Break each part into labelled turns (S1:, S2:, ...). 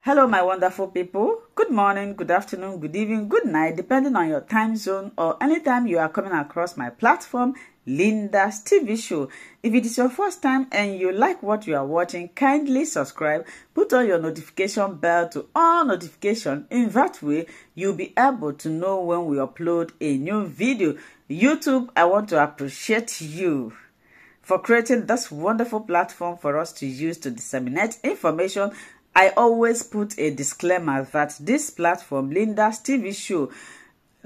S1: Hello, my wonderful people. Good morning, good afternoon, good evening, good night, depending on your time zone or anytime you are coming across my platform, Linda's TV show. If it is your first time and you like what you are watching, kindly subscribe, put on your notification bell to all notification. In that way, you'll be able to know when we upload a new video. YouTube, I want to appreciate you for creating this wonderful platform for us to use to disseminate information. I always put a disclaimer that this platform, Linda's TV show,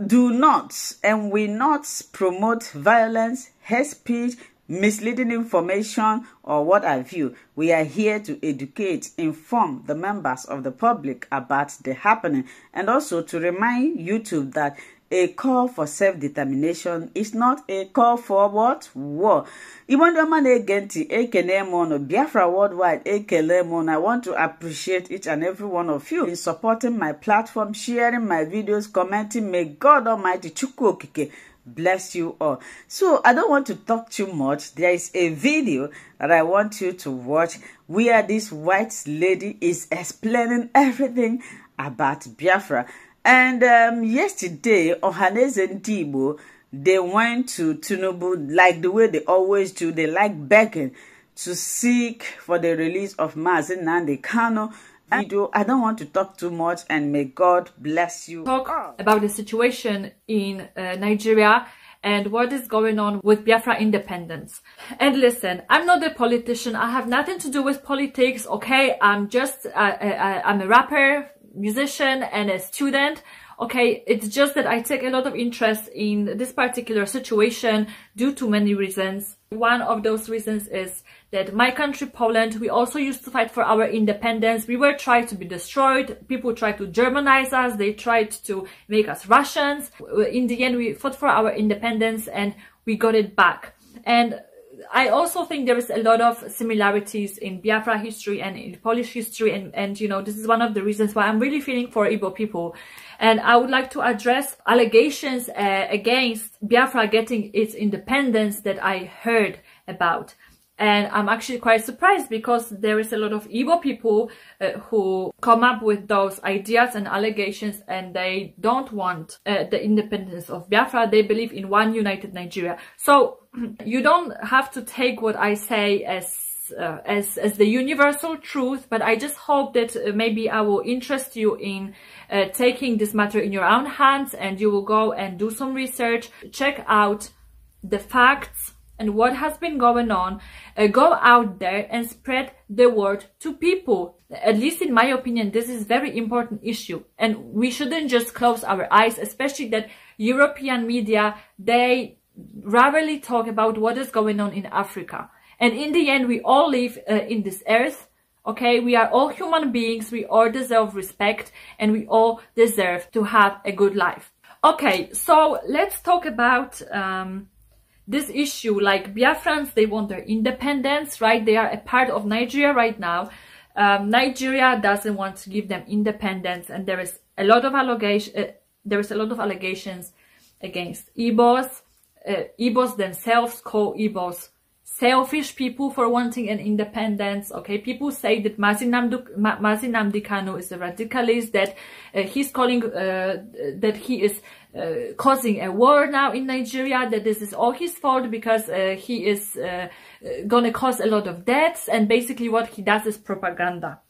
S1: do not and will not promote violence, hate speech, misleading information, or what have you. We are here to educate, inform the members of the public about the happening, and also to remind YouTube that a call for self-determination is not a call for what? War. Even though man agenti ekenemon Biafra worldwide ekelemon, I want to appreciate each and every one of you in supporting my platform, sharing my videos, commenting. May God Almighty Chukwu Okike bless you all. So I don't want to talk too much. There is a video that I want you to watch where this white lady is explaining everything about Biafra. And yesterday, Ohaneze Ndigbo, they went to Tinubu like the way they always do. They like begging to seek for the release of Mazi Nnamdi Kanu. Video. I don't want to talk too much, and may God bless you.
S2: Talk about the situation in Nigeria and what is going on with Biafra independence. And listen, I'm not a politician. I have nothing to do with politics, okay? I'm just, I'm a rapper, musician, and a student. Okay, it's just that I take a lot of interest in this particular situation due to many reasons. One of those reasons is that my country, Poland, we also used to fight for our independence. We were tried to be destroyed. People tried to Germanize us. They tried to make us Russians. In the end, we fought for our independence and we got it back. And I also think there is a lot of similarities in Biafra history and in Polish history, and you know, this is one of the reasons why I'm really feeling for Igbo people. And I would like to address allegations against Biafra getting its independence that I heard about. And I'm actually quite surprised because there is a lot of Igbo people who come up with those ideas and allegations, and they don't want the independence of Biafra. They believe in one united Nigeria. So you don't have to take what I say as the universal truth, but I just hope that maybe I will interest you in taking this matter in your own hands, and you will go and do some research, check out the facts and what has been going on, go out there and spread the word to people. At least in my opinion, this is a very important issue, and we shouldn't just close our eyes, especially that European media, they rarely talk about what is going on in Africa. And in the end, we all live in this earth, okay? We are all human beings, we all deserve respect, and we all deserve to have a good life. Okay, so let's talk about this issue. Like, Biafrans, they want their independence, right? They are a part of Nigeria right now. Nigeria doesn't want to give them independence, and there is a lot of allegations against Igbos. Igbos themselves call Igbos selfish people for wanting an independence. Okay, people say that Mazi Nnamdi Kanu is a radicalist, that he's calling that he is causing a war now in Nigeria, that this is all his fault because he is gonna cause a lot of deaths, and basically what he does is propaganda.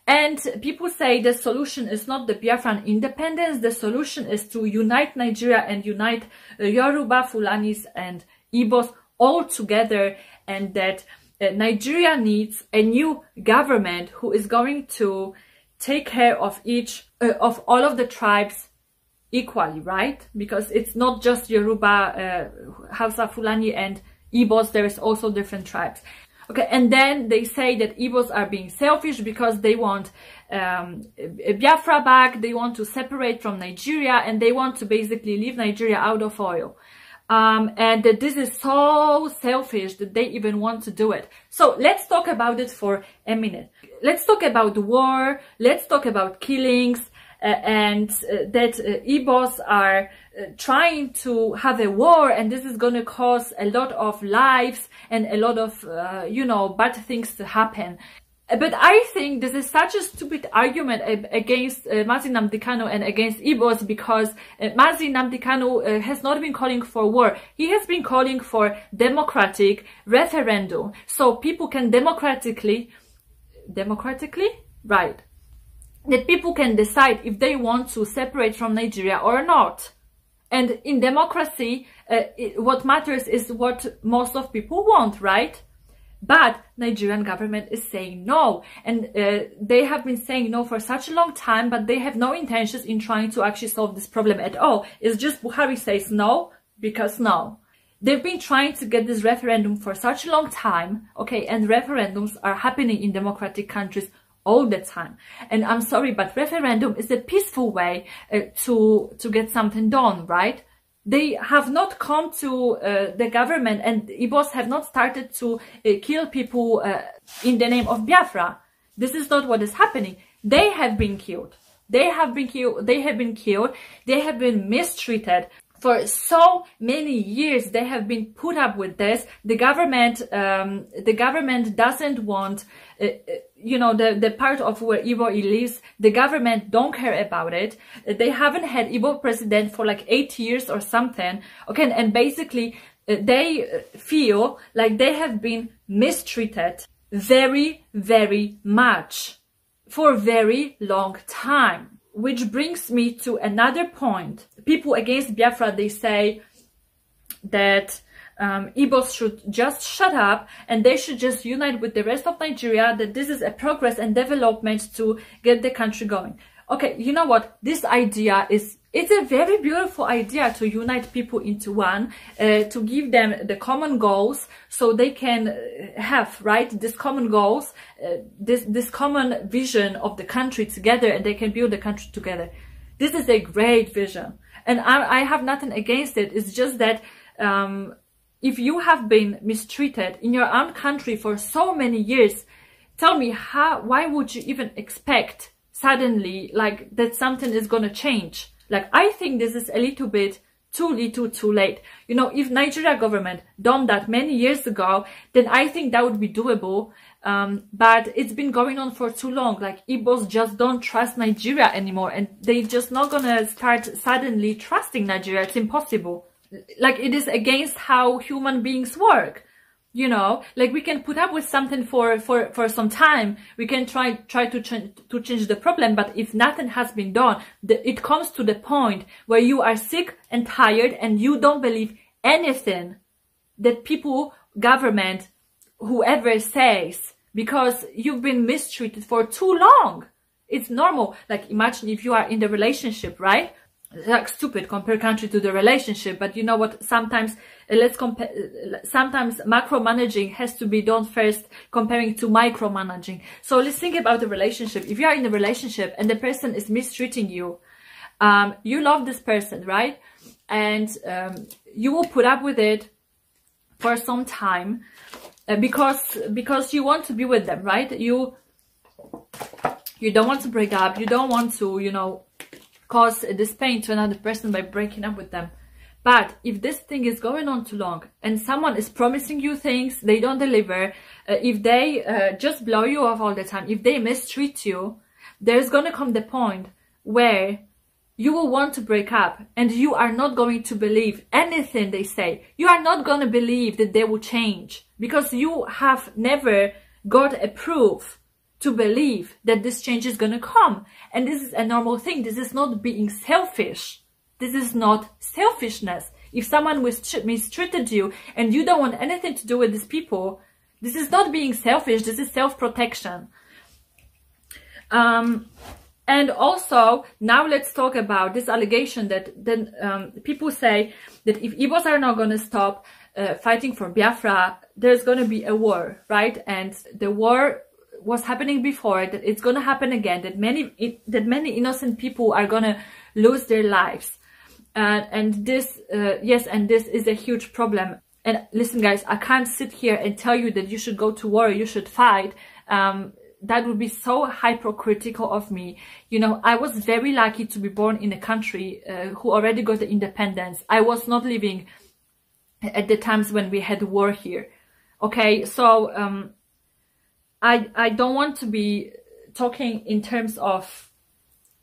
S2: And people say the solution is not the Biafran independence, the solution is to unite Nigeria and unite Yoruba, Fulanis and Igbos all together, and that Nigeria needs a new government who is going to take care of all of the tribes equally, right? Because it's not just Yoruba, Hausa, Fulani and Igbos, there is also different tribes. Okay, and then they say that Igbos are being selfish because they want Biafra back, they want to separate from Nigeria, and they want to basically leave Nigeria out of oil. And that this is so selfish that they even want to do it. So let's talk about it for a minute. Let's talk about war, let's talk about killings, and that Igbos are trying to have a war, and this is going to cause a lot of lives and a lot of, you know, bad things to happen. But I think this is such a stupid argument against Mazi Nnamdi Kanu and against Igbos, because Mazi Nnamdi Kanu has not been calling for war. He has been calling for democratic referendum, so people can democratically, right, that people can decide if they want to separate from Nigeria or not. And in democracy, what matters is what most of people want, right? But Nigerian government is saying no, and they have been saying no for such a long time, but they have no intentions in trying to actually solve this problem at all. It's just Buhari says no because no. They've been trying to get this referendum for such a long time, okay, and referendums are happening in democratic countries all the time. And I'm sorry, but referendum is a peaceful way to get something done, right? They have not come to the government, and Igbos have not started to kill people in the name of Biafra. This is not what is happening. They have been killed. They have been killed. They have been killed. They have been mistreated. For so many years, they have been put up with this. The government doesn't want, you know, the part of where Igbo lives. The government don't care about it. They haven't had Igbo president for like 8 years or something. Okay, and basically they feel like they have been mistreated very, very much for a very long time. Which brings me to another point. People against Biafra, they say that Igbos should just shut up and they should just unite with the rest of Nigeria, that this is a progress and development to get the country going. Okay, you know what? This idea it's a very beautiful idea to unite people into one, to give them the common goals so they can have, right, these common goals, this common vision of the country together, and they can build the country together. This is a great vision. And I have nothing against it. It's just that if you have been mistreated in your own country for so many years, tell me why would you even expect suddenly like that something is going to change? Like, I think this is a little bit too little too late. You know, if Nigeria government done that many years ago, then I think that would be doable. But it's been going on for too long. Like, Igbos just don't trust Nigeria anymore, and they're just not gonna start suddenly trusting Nigeria. It's impossible. Like, it is against how human beings work. You know, like, we can put up with something for some time. We can try to change the problem, but if nothing has been done, it comes to the point where you are sick and tired and you don't believe anything that people, government, whoever says, because you've been mistreated for too long. It's normal. Like, imagine if you are in the relationship, right? Like, stupid, compare country to the relationship, but you know what, sometimes sometimes macromanaging has to be done first, comparing to micromanaging. So let's think about the relationship. If you are in a relationship and the person is mistreating you, you love this person, right? And you will put up with it for some time because you want to be with them, right? You don't want to break up, you don't want to, you know, cause this pain to another person by breaking up with them. But if this thing is going on too long and someone is promising you things, they don't deliver, if they just blow you off all the time, if they mistreat you, there's going to come the point where you will want to break up and you are not going to believe anything they say. You are not going to believe that they will change because you have never got a proof to believe that this change is going to come. And this is a normal thing. This is not being selfish. This is not selfishness. If someone mistreated you and you don't want anything to do with these people, this is not being selfish. This is self-protection. And also, now let's talk about this allegation that then people say that if Igbos are not going to stop fighting for Biafra, there's going to be a war, right? And the war was happening before, that it's going to happen again, that many innocent people are going to lose their lives. And this, yes, and this is a huge problem. And listen, guys, I can't sit here and tell you that you should go to war, you should fight. That would be so hypocritical of me. You know, I was very lucky to be born in a country who already got the independence. I was not living at the times when we had war here. Okay, so I don't want to be talking in terms of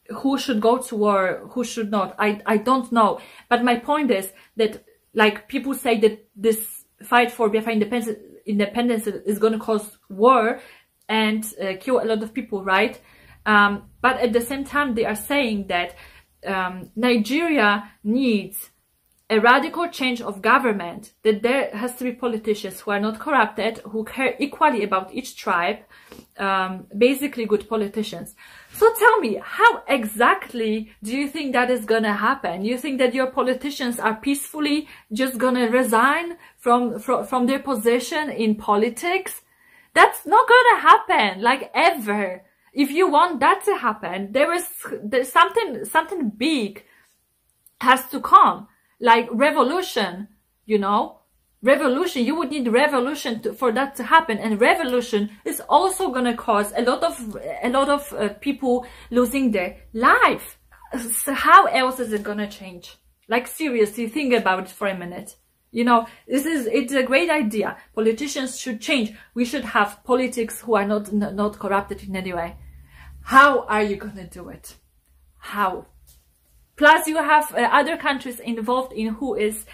S2: who should go to war, who should not. I don't know. But my point is that, like, people say that this fight for Biafra independence is going to cause war and kill a lot of people, right? But at the same time, they are saying that Nigeria needs a radical change of government, that there has to be politicians who are not corrupted, who care equally about each tribe, basically good politicians. So tell me, how exactly do you think that is gonna happen? You think that your politicians are peacefully just gonna resign from their position in politics? That's not gonna happen, like, ever. If you want that to happen, there's something big has to come. Like revolution, you know, revolution, you would need revolution for that to happen. And revolution is also going to cause a lot of people losing their life. So how else is it going to change? Like, seriously, think about it for a minute. You know, it's a great idea. Politicians should change. We should have politics who are not corrupted in any way. How are you going to do it? How? Plus, you have other countries involved in who is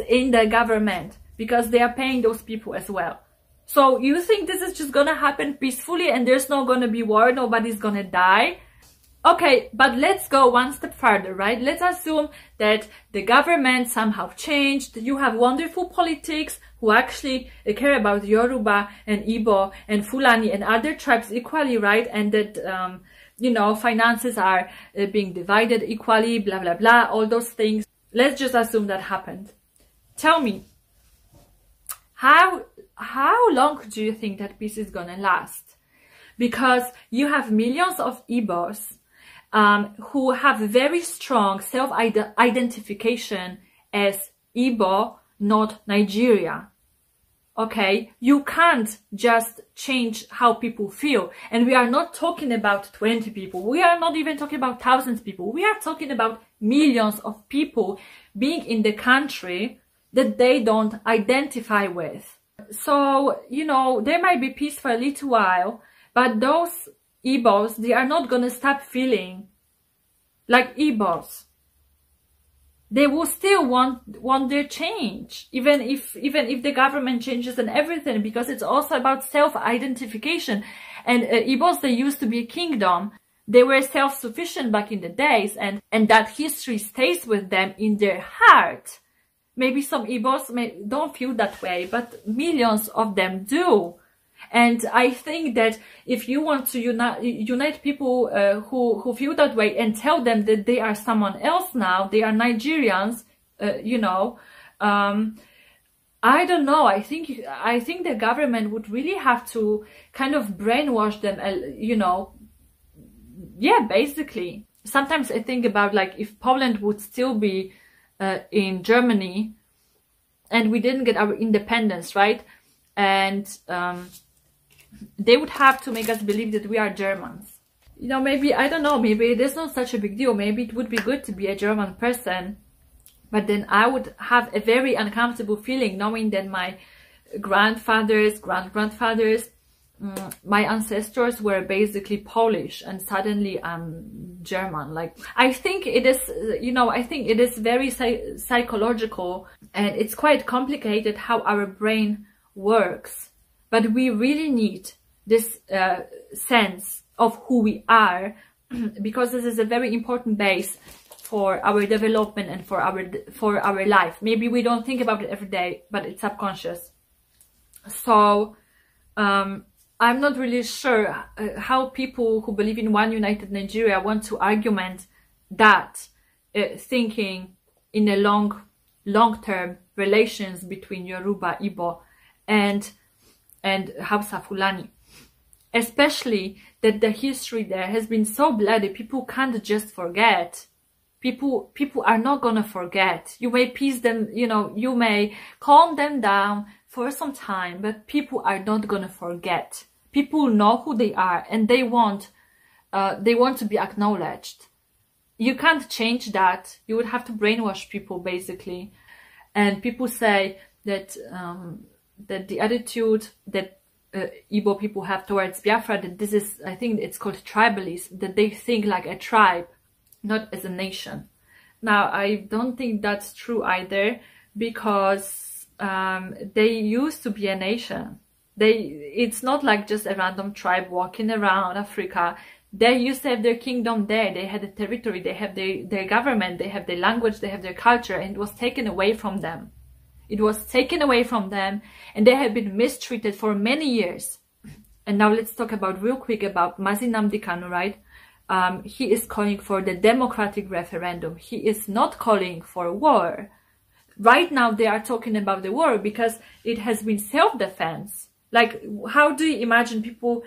S2: in the government, because they are paying those people as well. So you think this is just gonna happen peacefully and there's not gonna be war, nobody's gonna die? Okay, but let's go one step further, right? Let's assume that the government somehow changed. You have wonderful politics who actually care about Yoruba and Igbo and Fulani and other tribes equally, right? And that you know, finances are being divided equally, blah, blah, blah, all those things. Let's just assume that happened. Tell me, how long do you think that peace is gonna last? Because you have millions of Igbos who have very strong self-identification as Igbo, not Nigeria. Okay, you can't just change how people feel. And we are not talking about 20 people. We are not even talking about thousands of people. We are talking about millions of people being in the country that they don't identify with. So, you know, there might be peace for a little while, but those Igbos, they are not going to stop feeling like Igbos. They will still want their change, even if the government changes and everything, because it's also about self-identification. And Igbos, they used to be a kingdom. They were self-sufficient back in the days, and that history stays with them in their heart. Maybe some Igbos don't feel that way, but millions of them do. And I think that if you want to unite people who feel that way and tell them that they are someone else now, they are Nigerians, you know, I don't know. I think the government would really have to kind of brainwash them, you know. Yeah, basically. Sometimes I think about, like, if Poland would still be in Germany and we didn't get our independence, right? And they would have to make us believe that we are Germans. You know, maybe, I don't know, maybe it is not such a big deal. Maybe it would be good to be a German person. But then I would have a very uncomfortable feeling knowing that my grandfathers, grandfathers, my ancestors were basically Polish and suddenly I'm German. Like, I think it is, you know, I think it is very psychological, and it's quite complicated how our brain works. But we really need this sense of who we are, because this is a very important base for our development and for our life. Maybe we don't think about it every day, but it's subconscious. So I'm not really sure how people who believe in one united Nigeria want to argument that, thinking in a long-term relations between Yoruba, Igbo, and Hausa Fulani. Especially that the history there has been so bloody, people can't just forget. People are not gonna forget. You may peace them, you know, you may calm them down for some time, but people are not gonna forget. People know who they are, and they want to be acknowledged. You can't change that. You would have to brainwash people, basically. And people say that that the attitude that Igbo people have towards Biafra, that this is, I think it's called tribalism, that they think like a tribe, not as a nation. Now, I don't think that's true either, because they used to be a nation. It's not like just a random tribe walking around Africa. They used to have their kingdom there. They had a territory, they have their government, they have their language, they have their culture, and it was taken away from them. It was taken away from them, and they have been mistreated for many years. And now let's talk about real quick about Mazi Nnamdi Kanu, right? He is calling for the democratic referendum. He is not calling for war. Right now they are talking about the war because it has been self-defense. Like, how do you imagine people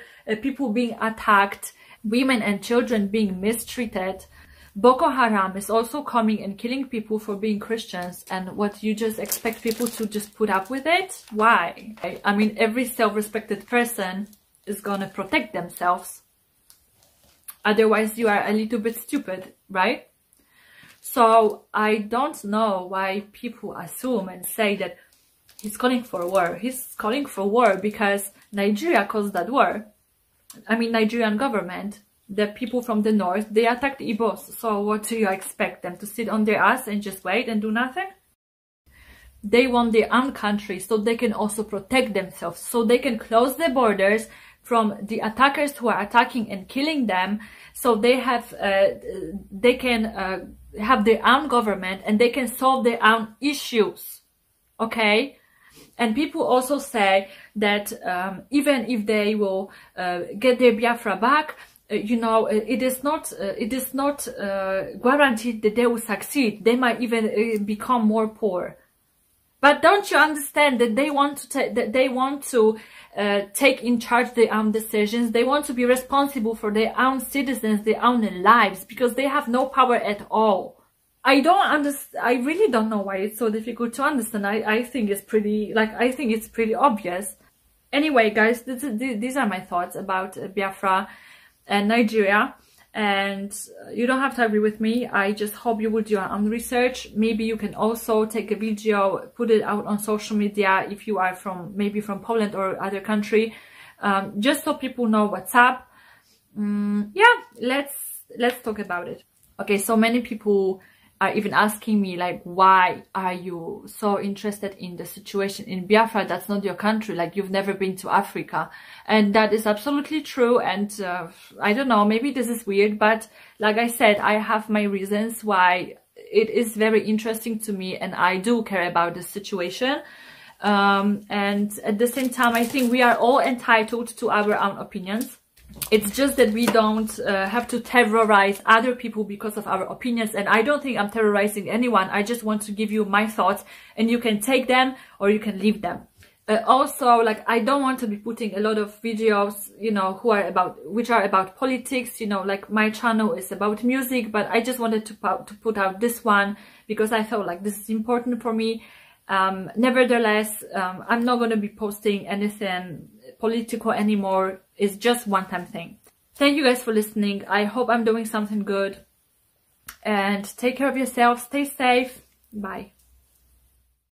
S2: being attacked, women and children being mistreated? Boko Haram is also coming and killing people for being Christians, and what, you just expect people to just put up with it? Why? I mean, every self-respected person is gonna protect themselves. Otherwise, you are a little bit stupid, right? So I don't know why people assume and say that he's calling for war. He's calling for war because Nigeria caused that war. I mean, Nigerian government, the people from the north, they attacked Igbos. So what do you expect them to sit on their ass and just wait and do nothing? They want their own country so they can also protect themselves, so they can close the borders from the attackers who are attacking and killing them, so they can have their own government and they can solve their own issues. Okay? And people also say that even if they will get their Biafra back, you know, it is not guaranteed that they will succeed. They might even become more poor. But don't you understand that they want to take in charge their own decisions? They want to be responsible for their own citizens, their own lives, because they have no power at all. I really don't know why it's so difficult to understand. I think it's pretty, obvious. Anyway, guys, these are my thoughts about Biafra and Nigeria. And you don't have to agree with me. I just hope you will do your own research. Maybe you can also take a video, put it out on social media if you are maybe from Poland or other country, just so people know what's up. Yeah, let's talk about it. Okay, so many people are even asking me, like, why are you so interested in the situation in Biafra? That's not your country, like, you've never been to Africa. And that is absolutely true. And I don't know, maybe this is weird, but like I said, I have my reasons why it is very interesting to me, and I do care about the situation. And at the same time, I think we are all entitled to our own opinions. It's just that we don't have to terrorize other people because of our opinions. And I don't think I'm terrorizing anyone. I just want to give you my thoughts, and you can take them or you can leave them. Also, like, I don't want to be putting a lot of videos, you know, which are about politics. You know, like, my channel is about music, but I just wanted to put out this one because I felt like this is important for me. Nevertheless, I'm not going to be posting anything political anymore. It's just one-time thing. Thank you guys for listening. I hope I'm doing something good, and take care of yourself. Stay safe. Bye.